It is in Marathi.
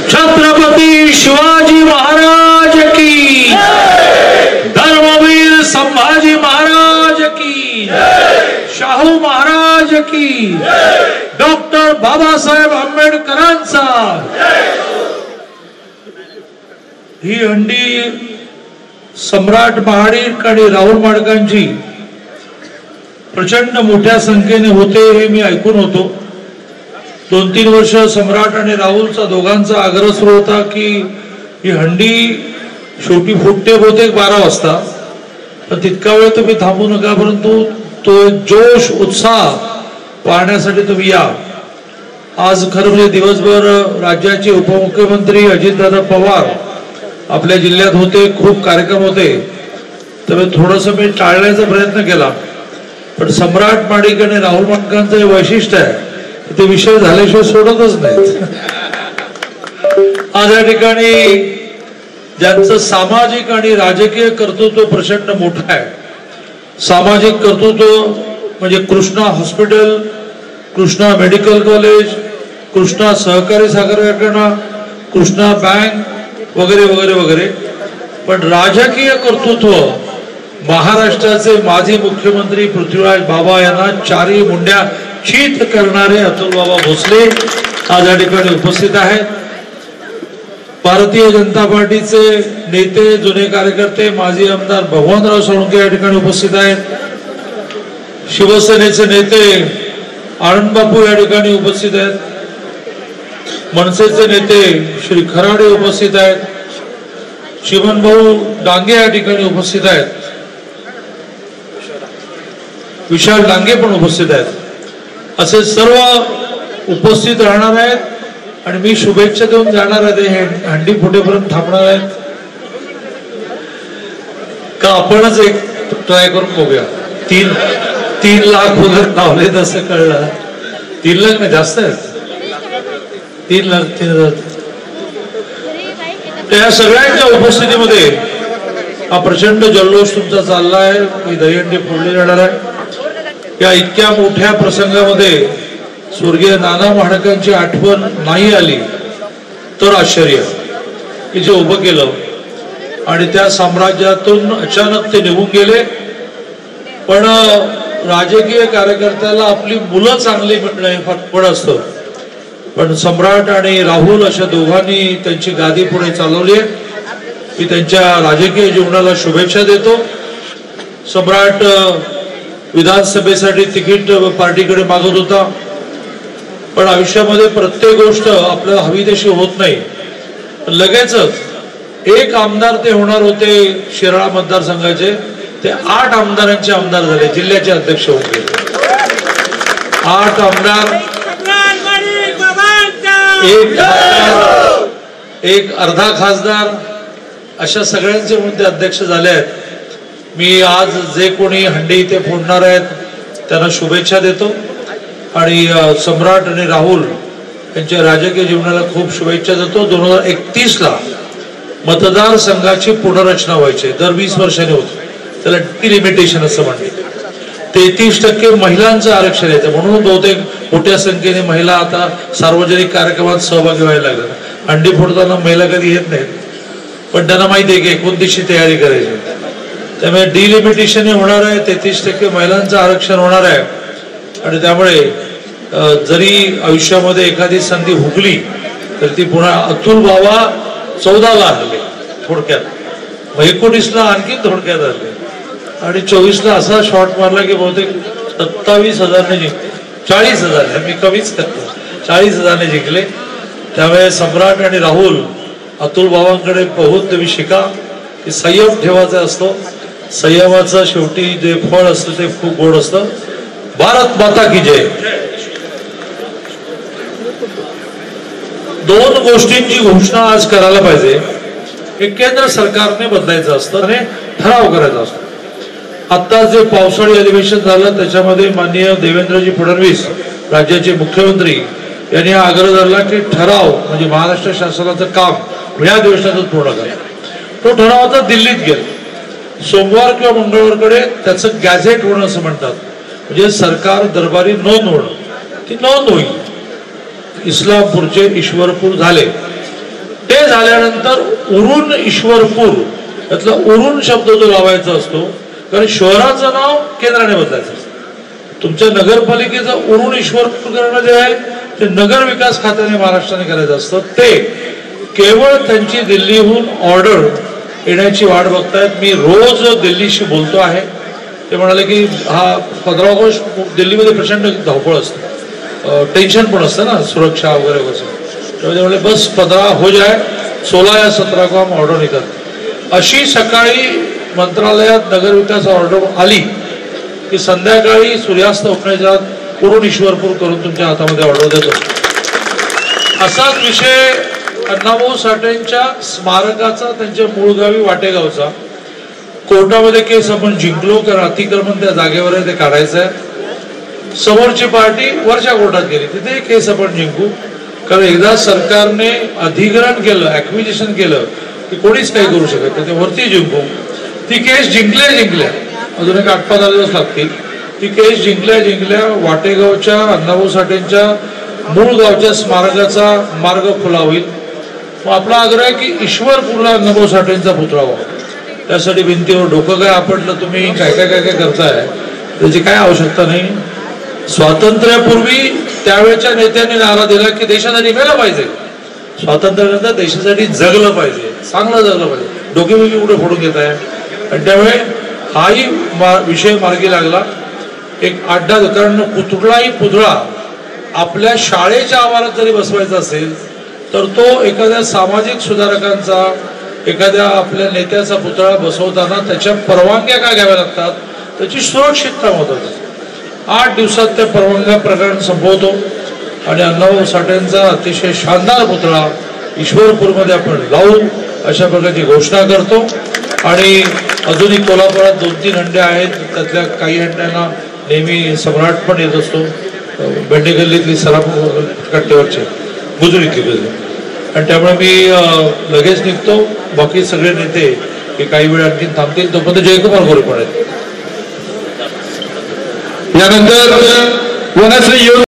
छत्रपती शिवाजी महाराज की, धर्मवीर संभाजी महाराज की, शाहू महाराज की, डॉक्टर बाबासाहेब आंबेडकरांचा। ही हंडी सम्राट महाडिक आणि राहुल माडकांची प्रचंड मोठ्या संख्येने होते हे मी ऐकून होतो। 2-3 वर्ष सम्राट आणि राहुलचा दोघांचा आग्रह सुरू होता की ही हंडी शेवटी फुटते बहुतेक 12 वाजता, पण तितका वेळ तुम्ही थांबू नका, परंतु तो जोश उत्साह पाहण्यासाठी तुम्ही या। आज खरं म्हणजे दिवसभर राज्याचे उपमुख्यमंत्री अजितदादा पवार आपल्या जिल्ह्यात होते, खूप कार्यक्रम होते, त्यामुळे थोडस मी टाळण्याचा प्रयत्न केला, पण सम्राट माडिक आणि राहुल माडकांचं हे वैशिष्ट्य आहे ते विषय झाल्याशिवाय सोडतच नाहीत। आज या ठिकाणी ज्यांचं सामाजिक आणि राजकीय कर्तृत्व प्रचंड मोठं आहे, सामाजिक कर्तृत्व म्हणजे Krishna hospital, Krishna medical college, Krishna सहकारी साखर कारखाना, कृष्णा बँक वगैरे वगैरे वगैरे, पण राजकीय कर्तृत्व महाराष्ट्राचे माजी मुख्यमंत्री पृथ्वीराज बाबा यांना 4 मुंड्या चीत करणारे अतुल बाबा भोसले आज या ठिकाणी उपस्थित आहेत। भारतीय जनता पार्टीचे नेते, जुने कार्यकर्ते, माजी आमदार भगवानराव सोळंके या ठिकाणी उपस्थित आहेत। शिवसेनेचे नेते आनंद बापू या ठिकाणी उपस्थित आहेत। मनसेचे नेते श्री खराडे उपस्थित आहेत। चिमन भाऊ डांगे या ठिकाणी उपस्थित आहेत। विशाल डांगे पण उपस्थित आहेत। असे सर्व उपस्थित राहणार आहेत आणि मी शुभेच्छा देऊन जाणार आहे। हे हंडी फुटेपर्यंत थांबणार आहेत का आपणच एक ट्राय करून बघूया। 3 लाख वगैरे लावले तसं कळलं। 3 लाख नाही, जास्त आहेत। 3 लाख 3,000। त्या सगळ्यांच्या उपस्थितीमध्ये हा प्रचंड जल्लोष तुमचा चालला आहे। मी दहीहंडी फोडली जाणार आहे। या इतक्या मोठ्या प्रसंगामध्ये स्वर्गीय नाना माडकांची आठवण नाही आली तर आश्चर्य, की जे उभं केलं आणि त्या साम्राज्यातून अचानक ते निघून गेले। पण राजकीय कार्यकर्त्याला आपली मुलं चांगली मिळणं हे फटफड असतं, पण सम्राट आणि राहुल अशा दोघांनी त्यांची गादी पुढे चालवली आहे। मी त्यांच्या राजकीय जीवनाला शुभेच्छा देतो। सम्राट विधानसभेसाठी तिकीट पार्टीकडे मागत होता, पण आयुष्यामध्ये प्रत्येक गोष्ट आपल्याला हवी तशी होत नाही। लगेचच एक आमदार ते होणार होते शिराळा मतदारसंघाचे, ते 8 आमदारांचे आमदार झाले, जिल्ह्याचे अध्यक्ष होऊन गेले। 8 आमदार, एक अर्धा खासदार, अशा सगळ्यांचे म्हणून ते अध्यक्ष झाले आहेत। मी आज जे कोणी हंडी इथे फोडणार आहेत त्यांना शुभेच्छा देतो आणि सम्राट आणि राहुल यांच्या राजकीय जीवनाला खूप शुभेच्छा देतो। 2031 ला मतदारसंघाची पुनर्रचना व्हायची, दर 20 वर्षांनी होते, त्याला डिलिमिटेशन असं म्हणतात। 33% महिलांचं आरक्षण येतं, म्हणून बहुतेक मोठ्या संख्येने महिला आता सार्वजनिक कार्यक्रमात सहभागी व्हायला लागतात। हंडी फोडताना महिला कधी येत नाहीत, पण त्यांना माहिती आहे की 29ची तयारी करायची, त्यामुळे डिलिमिटेशन होणार आहे। 33% महिलांचं आरक्षण होणार आहे आणि त्यामुळे जरी आयुष्यामध्ये एखादी संधी हुकली तर ती पुन्हा अतुल बाबा 14 ला आले थोडक्यात, 19 ला आणखी थोडक्यात आले आणि 24 ला असा शॉट मारला की बहुतेक 27,000 40,000, मी कमीच करतो, 40,000 जिंकले। त्यामुळे सम्राट आणि राहुल अतुल बाबांकडे पाहून तुम्ही शिका की संयम ठेवायचा असतो, संयमाचं शेवटी जे फळ असतं ते खूप गोड असतं। भारत माता की जय। 2 गोष्टींची घोषणा आज करायला पाहिजे। एक केंद्र सरकारने बदलायचं असतं आणि ठराव करायचा असतो। आता जे पावसाळी अधिवेशन झालं त्याच्यामध्ये माननीय देवेंद्रजी फडणवीस राज्याचे मुख्यमंत्री यांनी आग्रह धरला की ठराव म्हणजे महाराष्ट्र शासनाचं काम या दिवसातच पूर्ण करा। तो ठराव आता दिल्लीत गेला, सोमवार किंवा मंगळवारकडे त्याचं गॅझेट होणं असं म्हणतात, म्हणजे सरकार दरबारी नोंद होणं, ती नोंद होईल इस्लामपूरचे ईश्वरपूर झाले. ते झाल्यानंतर उरून ईश्वरपूर यातला उरून शब्द जो लावायचा असतो, कारण शहराचं नाव केंद्राने बदलायचं असतं. तुमच्या नगरपालिकेचं उरून ईश्वरपूर करणं जे आहे ते नगर विकास खात्याने महाराष्ट्राने करायचं असतं. ते केवळ त्यांची दिल्लीहून ऑर्डर येण्याची वाट बघतायत. मी रोज दिल्लीशी बोलतो आहे. ते म्हणाले की हा 15 ऑगस्ट दिल्लीमध्ये प्रचंड धावपळ असते, टेन्शन पण असतं ना, सुरक्षा वगैरे कसं. त्यामुळे बस 15 हो जाए, 16 या 17 को हम ऑर्डर निकालते. अशी सकाळी मंत्रालयात नगर विकास ऑर्डर आली की संध्याकाळी सूर्यास्त होण्याच्या उरून ईश्वरपूर करून तुमच्या हातामध्ये ऑर्डर देतो. असाच विषय अण्णाभाऊ साठेंच्या स्मारकाचा, त्यांच्या मूळ गावी वाटेगावचा, कोर्टामध्ये केस आपण जिंकलो कारण अतिक्रमण त्या जागेवर आहे ते काढायचं आहे. समोरची पार्टी वरच्या कोर्टात गेली, तिथे केस आपण जिंकू. कारण एकदा सरकारने अधिग्रहण केलं, ऍक्विजिशन केलं की कोणीच काही करू शकत नाही, ते वरती जिंकू. ती केस जिंकल्या अजून एक 8-15 दिवस लागतील. ती केस जिंकल्या वाटेगावच्या अण्णाभाऊ साठेंच्या मूळ गावच्या स्मारकाचा मार्ग खुला होईल. मग आपला आग्रह आहे की ईश्वरपूरला अण्णाभाऊ साठेंचा पुतळा व्हावा. त्यासाठी भिंतीवर डोकं काय आपटलं, तुम्ही काय करताय, त्याची काय आवश्यकता नाही. स्वातंत्र्यापूर्वी त्यावेळेच्या नेत्यांनी नारा दिला की देशासाठी मेलं पाहिजे, स्वातंत्र्यानंतर देशासाठी जगलं पाहिजे, चांगलं जगलं पाहिजे. डोके कुठे फोडून घेत आहे. आणि त्यामुळे हाही विषय मार्गी लागला. एक 8-10 कारण कुठलाही पुतळा आपल्या शाळेच्या आवारात जरी बसवायचा असेल तर तो एखाद्या सामाजिक सुधारकांचा, एखाद्या आपल्या नेत्याचा पुतळा बसवताना त्याच्या परवानग्या काय घ्याव्या लागतात, त्याची सुरक्षितता महत्वाची. 8 दिवसात त्या परवानग्या प्रकरण संपवतो आणि अण्णाभाऊ साठेंचा अतिशय शानदार पुतळा ईश्वरपूरमध्ये आपण लावू अशा प्रकारची घोषणा करतो. आणि अजूनही कोल्हापुरात 2-3 हंडे आहेत, त्यातल्या काही हंड्यांना नेहमी सम्राट पण येत असतो. बेंडेगल्लीतली सराफ कट्ट्यावरचे गुजरीतली. आणि त्यामुळे मी लगेच निघतो. बाकी सगळे नेते हे काही वेळ आणखी थांबतील, तोपर्यंत जयकुमार गोरे पण आहेत. यानंतर वनश्री